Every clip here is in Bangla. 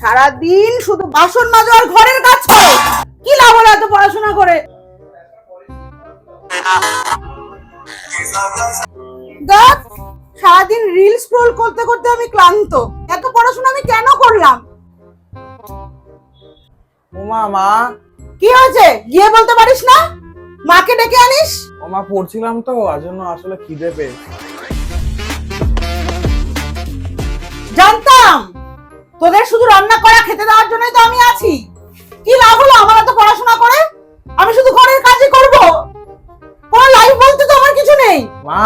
সারাদিন শুধু বাসন মাজো আর ঘরের কাজ করো। কি লাভ হলো এত পড়াশোনা করে? দেখ, সারাদিন রিল স্ক্রল করতে করতে আমি ক্লান্ত। এত পড়াশোনা আমি কেন করলাম? ওমা মা। কি হয়েছে গিয়ে বলতে পারিস না? মাকে ডেকে আনিস। ওমা পড়ছিলাম তো, আজ জন্য আসলে খিদে পেয়েছে। জানতাম তোদের শুধু রান্না করা খেতে দেওয়ার জন্যই তো আমি আছি। কি লাভ হলো আমার এত পড়াশোনা করে? আমি শুধু ঘরের কাজই করব, কোনো লাইফ বলতে তো আমার কিছু নেই। মা।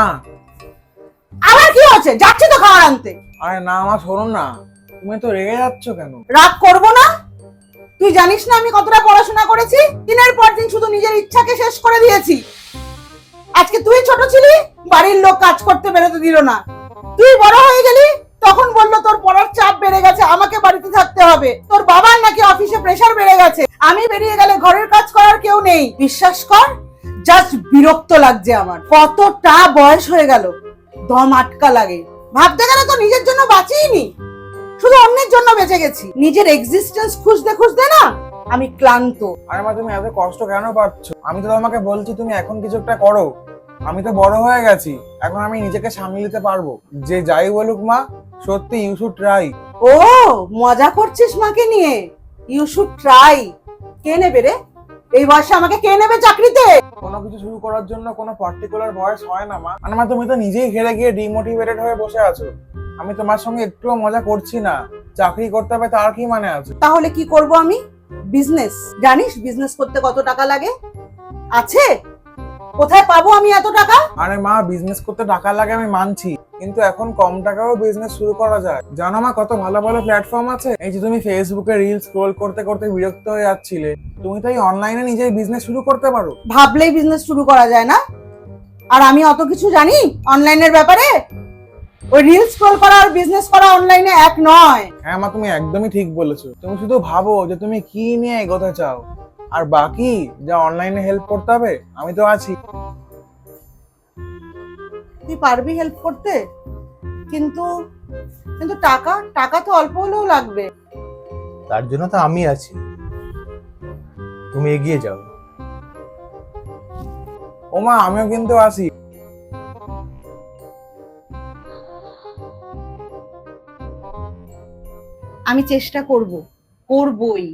আবার কি হচ্ছে? যাচ্ছি তো খাবার আনতে। আরে না মা, শোনো না, তুমি তো রেগে যাচ্ছ কেন? রাগ করব না? তুই জানিস না আমি কতটা পড়াশোনা করেছি? দিনের পর দিন শুধু নিজের ইচ্ছাকে শেষ করে দিয়েছি। আজকে তুই ছোট ছিলি, বাড়ির লোক কাজ করতে বেরোতে দিল না। তুই বড় হয়ে গেলি, তখন বললো তোর পড়ার চাপ বেড়ে গেছে, আমাকে বাড়িতে থাকতে হবে। তোর বাবার নাকি অফিসে প্রেসার বেড়ে গেছে, আমি বেরিয়ে গেলে ঘরের কাজ করার কেউ নেই। বিশ্বাস কর, জাস্ট বিরক্ত লাগছে আমার। কতটা বয়স হয়ে গেল, দম আটকা লাগে। ভাবতে গেলে তো নিজের জন্য বাঁচিনি, শুধু অন্যের জন্য বেঁচে গেছি। নিজের এক্সিস্টেন্স খুঁজতে খুঁজতে না আমি ক্লান্ত। আরে মা, তুমি এত কষ্ট কেন পাচ্ছ? আমি তো তোমাকে বলছি তুমি এখন কিছু একটা করো। আমি তো বড় হয়ে গেছি, এখন আমি নিজেকে সামলে নিতে পারবো। যে যাই বলুক মা, সত্যি ইউ শুড ট্রাই। ও, মজা করছিস মাকে নিয়ে? You should try? কে নেবে রে এই বয়সে? আমাকে কে নেবে চাকরিতে? কোনো কিছু শুরু করার জন্য কোনো পার্টিকুলার বয়স হয় না মা। মানে মা, তুমি তো নিজেই হেরে গিয়ে ডিমোটিভেটেড হয়ে বসে আছো। আমি তোমার সঙ্গে একটুও মজা করছি না। চাকরি করতে হবে তার কি মানে আছে? তাহলে কি করব আমি? বিজনেস। জানিস বিজনেস করতে কত টাকা লাগে? আছে? কোথায় পাবো আমি এত টাকা? আরে মা, বিজনেস করতে টাকা লাগে আমি মানছি, কিন্তু এখন কম টাকাও বিজনেস শুরু করা যায়। জানো মা, কত ভালো ভালো প্ল্যাটফর্ম আছে। এই যে তুমি ফেসবুকে রিল স্ক্রোল করতে করতে বিরক্ত হয়ে যাচ্ছিলে, তুমি তো এই অনলাইনে নিজেই বিজনেস শুরু করতে পারো। ভাবলেই বিজনেস শুরু করা যায় না? আর আমি অত কিছু জানি অনলাইনের ব্যাপারে? ওই রিল স্ক্রল করা আর বিজনেস করা অনলাইনে এক নয়। হ্যাঁ মা, তুমি একদমই ঠিক বলেছো। তুমি শুধু ভাবো যে তুমি কি নিয়ে এগোতে চাও, আর বাকি যা অনলাইনে হেল্প করতে হবে আমি তো আছি। তুই পারবি হেল্প করতে, কিন্তু কিন্তু টাকা টাকা তো অল্প হলেও লাগবে। তার জন্য তো আমি আছি, তুমি এগিয়ে যাও। ও মা, আমিও কিন্তু আছি। আমি চেষ্টা করবই।